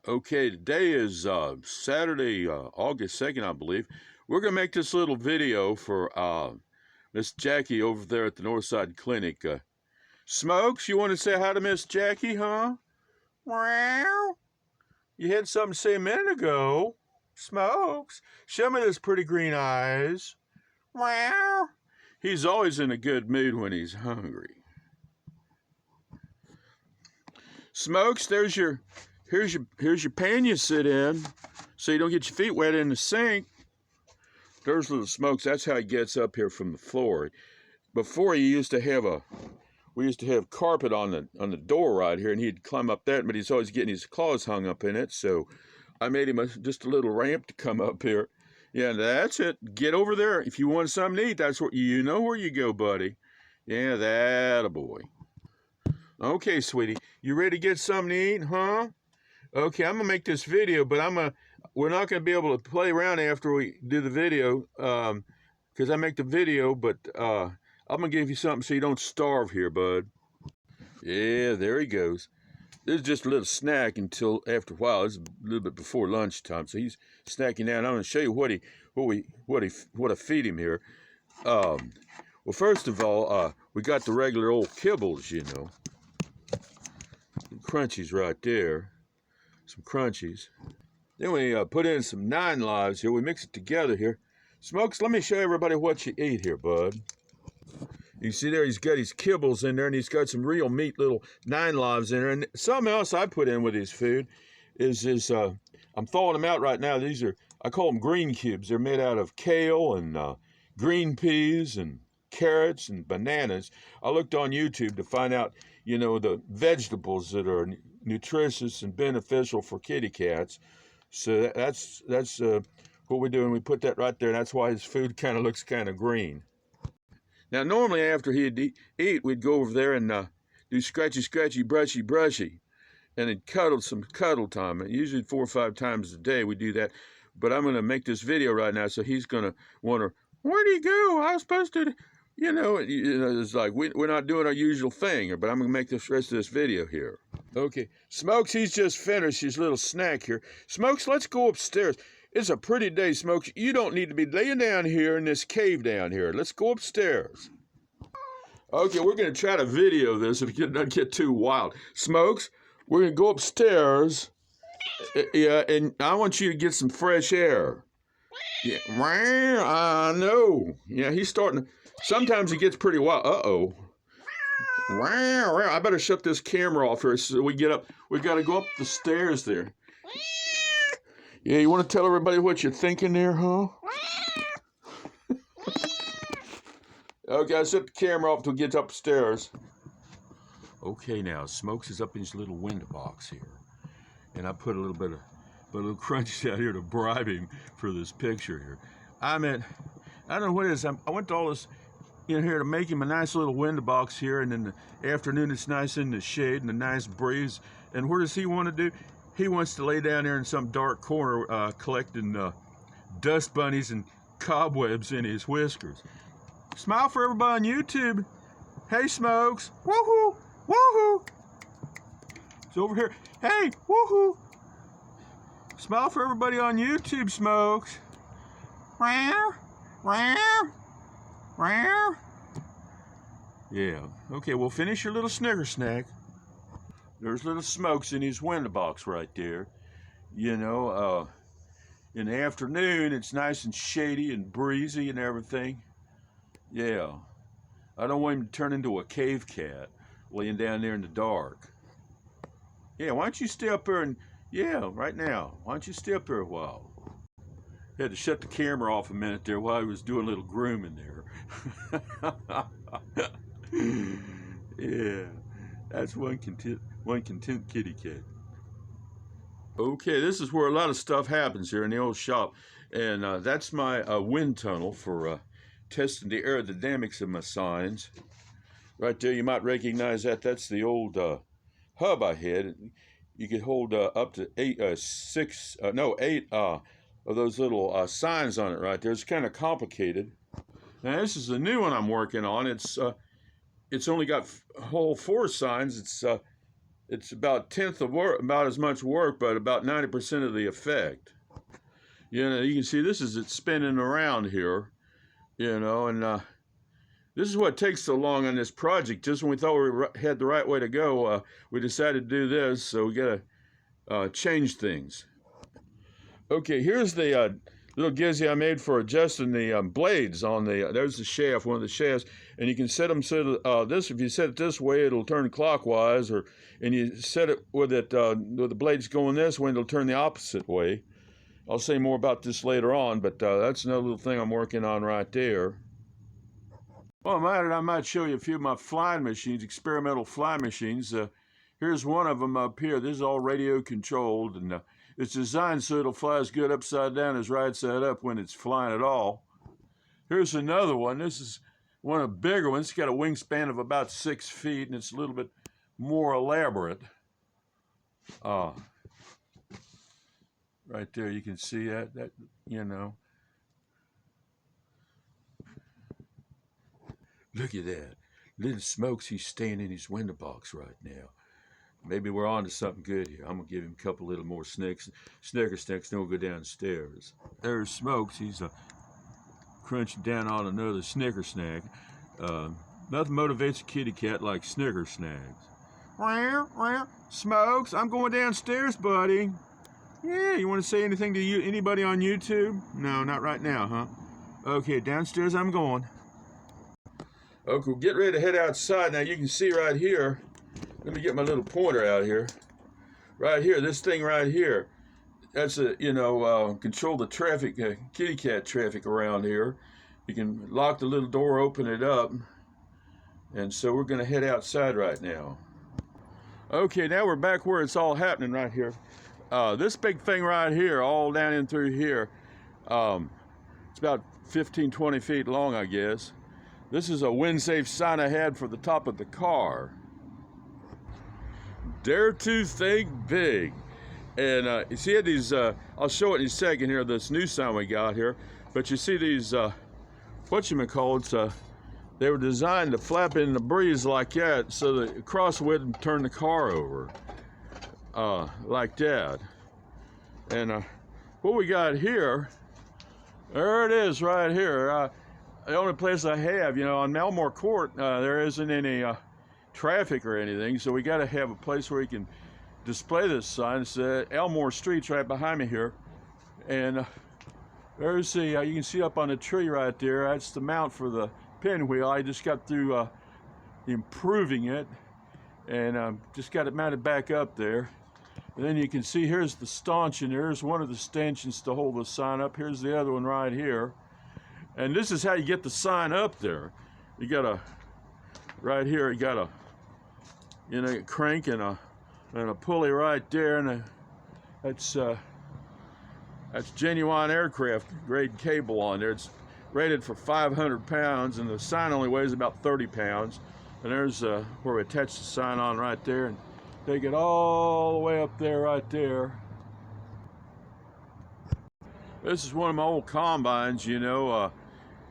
Okay, today is Saturday, August 2nd, I believe. We're going to make this little video for Miss Jackie over there at the Northside Clinic. Smokes, you want to say hi to Miss Jackie, huh? Wow. You had something to say a minute ago. Smokes, show me those pretty green eyes. Wow. He's always in a good mood when he's hungry. Smokes, here's your pan you sit in, so you don't get your feet wet in the sink. There's little Smokes. That's how he gets up here from the floor. Before we used to have carpet on the door right here, and he'd climb up that, but he's always getting his claws hung up in it. So I made him just a little ramp to come up here. Yeah, that's it. Get over there if you want something to eat. That's where you know where you go, buddy. Yeah, that a boy. Okay, sweetie, you ready to get something to eat, huh? Okay, I'm gonna make this video, but we're not gonna be able to play around after we do the video, because I make the video, but I'm gonna give you something so you don't starve here, bud. Yeah, there he goes. This is just a little snack until after a while. It's a little bit before lunchtime, so he's snacking now. And I'm gonna show you what I feed him here. Well, first of all, we got the regular old kibbles, you know. Crunchies right there, some crunchies. Then we put in some 9 Lives here. We mix it together here. Smokes, let me show everybody what you eat here, bud. You see there, he's got his kibbles in there, and he's got some real meat little 9 Lives in there. And something else I put in with his food is I'm thawing them out right now. These are, I call them green cubes. They're made out of kale and green peas and carrots and bananas. I looked on YouTube to find out, you know, the vegetables that are nutritious and beneficial for kitty cats. So that's what we're doing. We put that right there, and that's why his food kind of looks kind of green. Now, normally after he'd eat, we'd go over there and do scratchy, scratchy, brushy, brushy, and then cuddle time. And usually 4 or 5 times a day we do that. But I'm going to make this video right now, so he's going to wonder, where'd he go? I was supposed to... You know, it's like we're not doing our usual thing, but I'm going to make the rest of this video here. Okay, Smokes, he's just finished his little snack here. Smokes, let's go upstairs. It's a pretty day, Smokes. You don't need to be laying down here in this cave down here. Let's go upstairs. Okay, we're going to try to video this if it doesn't get too wild. Smokes, we're going to go upstairs. Yeah, and I want you to get some fresh air. Yeah, I know. Yeah, he's starting to... Sometimes he gets pretty wild. Uh-oh. I better shut this camera off here so we get up. We got to go up the stairs there. Yeah, you want to tell everybody what you're thinking there, huh? Okay, I set the camera off till it gets upstairs. Okay, now, Smokes is up in his little window box here. And I put a little crunchies out here to bribe him for this picture here. I don't know what it is. I went to all this in here to make him a nice little window box here, and in the afternoon it's nice in the shade and a nice breeze. And where does he want to do? He wants to lay down there in some dark corner collecting dust bunnies and cobwebs in his whiskers. Smile for everybody on YouTube. Hey, Smokes. Woohoo! Woohoo! It's over here. Hey, woohoo! Smile for everybody on YouTube, Smokes. Wow, wow, wow. Yeah, okay, well, finish your little Snicker snack. There's little Smokes in his window box right there. You know, in the afternoon, it's nice and shady and breezy and everything. Yeah, I don't want him to turn into a cave cat laying down there in the dark. Yeah, why don't you stay up there and, yeah, right now. Why don't you stay up there a while? Had to shut the camera off a minute there while he was doing a little grooming there. Yeah, that's one content kitty cat. Okay, this is where a lot of stuff happens here in the old shop. And that's my wind tunnel for testing the aerodynamics of my signs. Right there, you might recognize that. That's the old hub I had. You could hold up to 8 of those little signs on it right there. It's kind of complicated. Now this is the new one I'm working on. It's only got whole 4 signs. It's it's about 1/10 of work, about as much work, but about 90% of the effect. You know, you can see this is it spinning around here, you know, and this is what takes so long on this project. Just when we thought we had the right way to go, we decided to do this, so we got to change things. Okay, here's the little gizzy I made for adjusting the blades on the, there's the shaft, one of the shafts, and you can set them so this, if you set it this way, it'll turn clockwise, and you set it with the blades going this way, and it'll turn the opposite way. I'll say more about this later on, but that's another little thing I'm working on right there. Well, I might show you a few of my flying machines, experimental flying machines. Here's one of them up here. This is all radio controlled, and it's designed so it'll fly as good upside down as right side up when it's flying at all. Here's another one. This is one of the bigger ones. It's got a wingspan of about 6 feet, and it's a little bit more elaborate. Right there, you can see that, you know. Look at that. Little Smokes, he's staying in his window box right now. Maybe we're on to something good here. I'm going to give him a couple little more Snicker snacks, then we'll go downstairs. There's Smokes. He's crunching down on another Snicker snack. Nothing motivates a kitty cat like Snicker snacks. Smokes, I'm going downstairs, buddy. Yeah, you want to say anything to anybody on YouTube? No, not right now, huh? Okay, downstairs I'm going. Okay, we'll get ready to head outside. Now you can see right here, let me get my little pointer out here. Right here, this thing right here, that's control the traffic, kitty cat traffic around here. You can lock the little door, open it up. And so we're gonna head outside right now. Okay, now we're back where it's all happening right here. This big thing right here, all down in through here, it's about 15, 20 feet long, I guess. This is a wind-safe sign I had for the top of the car. Dare to think big. And you see these, I'll show it in a second here, this new sign we got here. But you see these, whatchamacallits, they were designed to flap in the breeze like that so the cross wouldn't turn the car over. Like that. And what we got here, there it is right here. The only place I have, on Melmore Court, there isn't any traffic or anything, so we got to have a place where you can display this sign. It's Elmore Street's right behind me here, and there's the you can see up on the tree right there. That's the mount for the pinwheel. I just got through improving it, and just got it mounted back up there. And then you can see here's the stanchion. There's one of the stanchions to hold the sign up. Here's the other one right here. And this is how you get the sign up there. You got a, right here, you got a crank and a pulley right there, and that's genuine aircraft grade cable on there. It's rated for 500 pounds, and the sign only weighs about 30 pounds. And there's where we attach the sign on right there, and take it all the way up there right there. This is one of my old combines,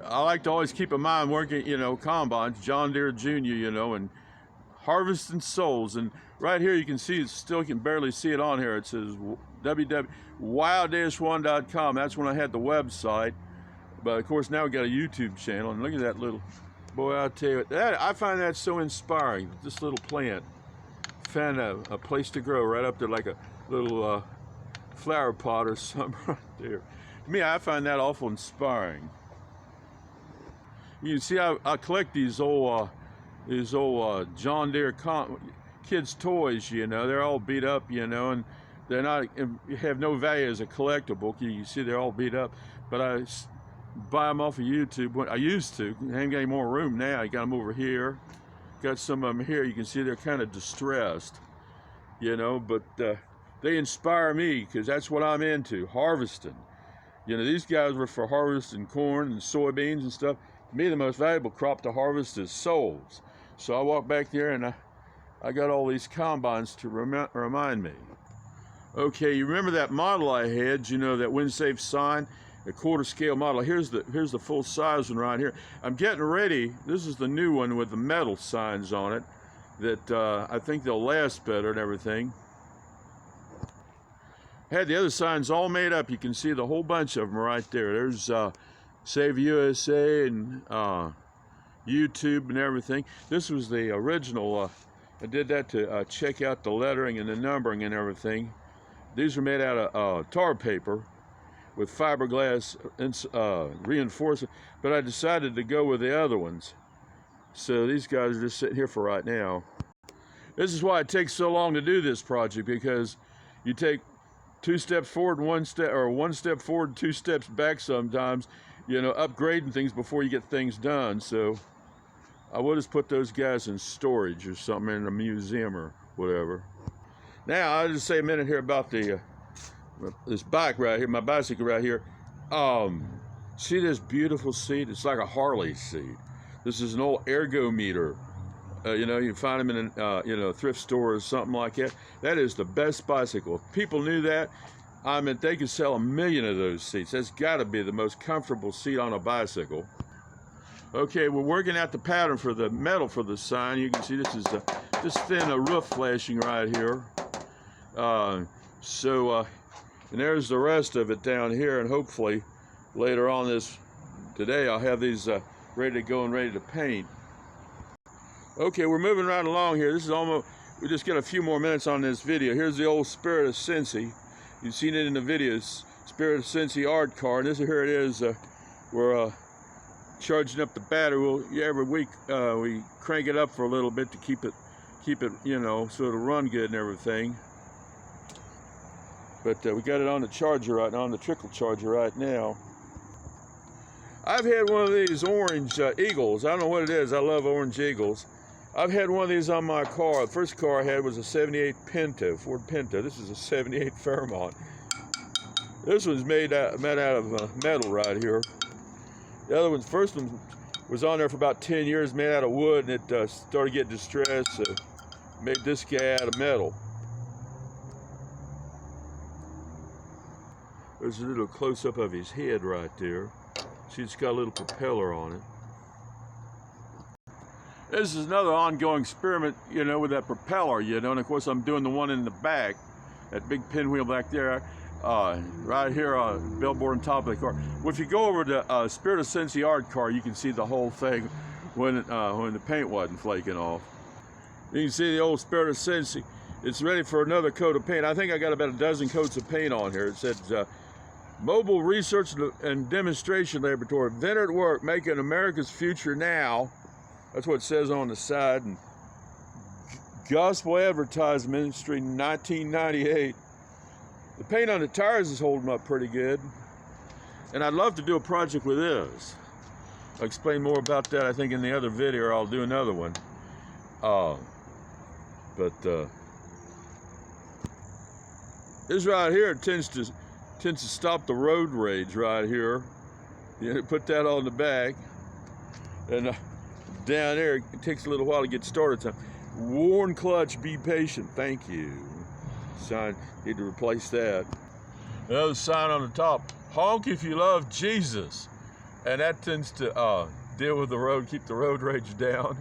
I like to always keep in mind working, combines, John Deere Jr., and harvesting souls. And right here you can see, you can barely see it on here. It says www.wow-1.com. That's when I had the website. But of course now we got a YouTube channel, and look at that little, boy, I'll tell you what, I find that so inspiring. This little plant found a place to grow right up there, like a little flower pot or something right there. To me, I find that awful inspiring. You can see I collect these old John Deere kids' toys. They're all beat up. And they're not have no value as a collectible. You see, they're all beat up. But I buy them off of YouTube. I used to. I ain't got any more room now. I got them over here. Got some of them here. You can see they're kind of distressed. But they inspire me because that's what I'm into, harvesting. These guys were for harvesting corn and soybeans and stuff. To me, the most valuable crop to harvest is souls. So I walked back there and I got all these combines to remind me. Okay, you remember that model I had, that wind-safe sign, a quarter scale model. Here's the full size one right here. I'm getting ready. This is the new one with the metal signs on it. that I think they'll last better and everything. Had the other signs all made up. You can see the whole bunch of them right there. There's Save USA and YouTube and everything. This was the original. I did that to check out the lettering and the numbering and everything. These are made out of tar paper with fiberglass reinforcement, but I decided to go with the other ones. So these guys are just sitting here for right now. This is why it takes so long to do this project, because you take 2 steps forward and 1 step, or 1 step forward, 2 steps back sometimes, you know, upgrading things before you get things done. So I would just put those guys in storage or something in a museum or whatever. Now I'll just say a minute here about the this bike right here, my bicycle right here. See this beautiful seat? It's like a Harley seat. This is an old ergometer. You know, you find them in a you know, thrift store or something like that. That is the best bicycle. If people knew that, I mean, they could sell 1 million of those seats. That's got to be the most comfortable seat on a bicycle. Okay, we're working out the pattern for the metal for the sign. You can see this is just thin roof flashing right here. And there's the rest of it down here, and hopefully later on today I'll have these ready to go and ready to paint. Okay, we're moving right along here. This is almost, we just got a few more minutes on this video. Here's the old Spirit of Cincy. You've seen it in the videos. Spirit of Cincy art car, and here it is. We're charging up the battery. Every week we crank it up for a little bit to keep it, you know, so it'll run good and everything. But we got it on the charger right now, on the trickle charger right now. I've had one of these orange Eagles. I don't know what it is. I love orange Eagles. I've had one of these on my car. The first car I had was a 78 Pinto, Ford Pinto. This is a 78 Fairmont. This one's made out of metal right here. The other one, first one was on there for about 10 years, made out of wood, and it started getting distressed, so made this guy out of metal. There's a little close-up of his head right there. See, it's got a little propeller on it. This is another ongoing experiment, you know, with that propeller, you know, and of course I'm doing the one in the back, that big pinwheel back there, right here on billboard on top of the car. Well, if you go over to Spirit of Cincy art car, you can see the whole thing when the paint wasn't flaking off. You can see the old Spirit of Cincy. It's ready for another coat of paint. I think I got about a dozen coats of paint on here. It said, Mobile Research and Demonstration Laboratory, inventor at work, making America's future now. That's what it says on the side. And Gospel Advertising Ministry, 1998. The paint on the tires is holding up pretty good. And I'd love to do a project with this. I'll explain more about that, I think, in the other video, or I'll do another one. This right here tends to stop the road rage right here. You put that on the back, and down there it takes a little while to get started. Worn clutch, be patient. Thank you. Sign, need to replace that. Another sign on the top: honk if you love Jesus, and that tends to deal with the road, keep the road rage down.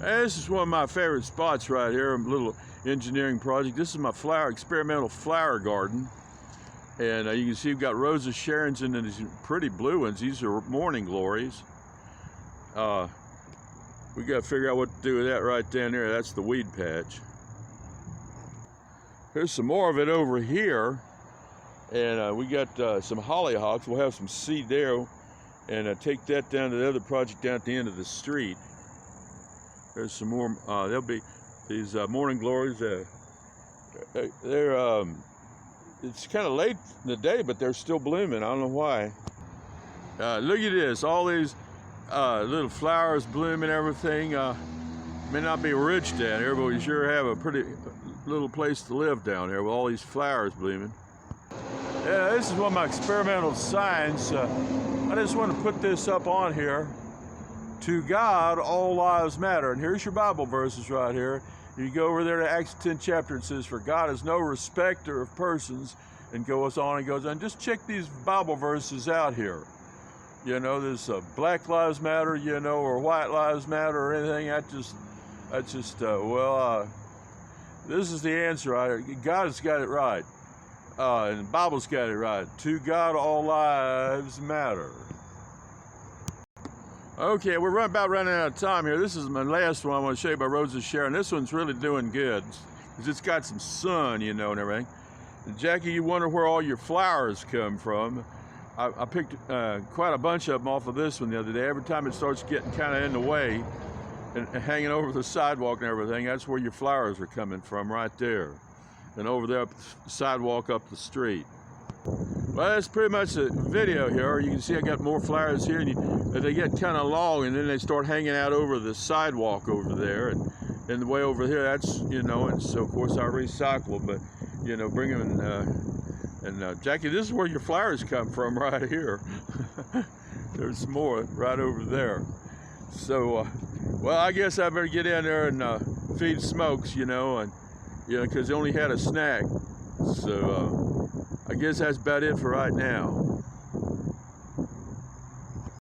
And this is one of my favorite spots right here. A little engineering project. This is my experimental flower garden. And you can see we've got Rosa Sharons and these pretty blue ones. These are morning glories. We got to figure out what to do with that right down there. That's the weed patch. Here's some more of it over here. And we got some hollyhocks. We'll have some seed there. And take that down to the other project down at the end of the street. There's some more. There'll be these morning glories. It's kind of late in the day, but they're still blooming. I don't know why. Look at this. All these little flowers blooming, everything. May not be rich down here, but we sure have a pretty little place to live down here with all these flowers blooming. Yeah, this is one of my experimental signs. I just want to put this up on here. To God, all lives matter. And here's your Bible verses right here. You go over there to Acts 10 chapter, it says, for God is no respecter of persons, and goes on and goes on. Just check these Bible verses out here. You know, there's Black Lives Matter, you know, or White Lives Matter or anything. That's just, this is the answer. God's got it right. And the Bible's got it right. To God, all lives matter. Okay, we're about running out of time here. This is my last one I want to show you about Roses of Sharon. This one's really doing good because it's got some sun, you know, and everything. And Jackie, you wonder where all your flowers come from. I picked quite a bunch of them off of this one the other day. Every time it starts getting kind of in the way and hanging over the sidewalk and everything, that's where your flowers are coming from, right there. And over there up the sidewalk up the street. Well, that's pretty much the video here. You can see I got more flowers here, and they get kind of long, and then they start hanging out over the sidewalk over there, and the way over here, that's, you know, and so of course I recycle them, but, you know, bring them and Jackie, this is where your flowers come from, right here. There's more right over there. So, well, I guess I better get in there and feed Smokes, you know, and because he only had a snack. So, I guess that's about it for right now.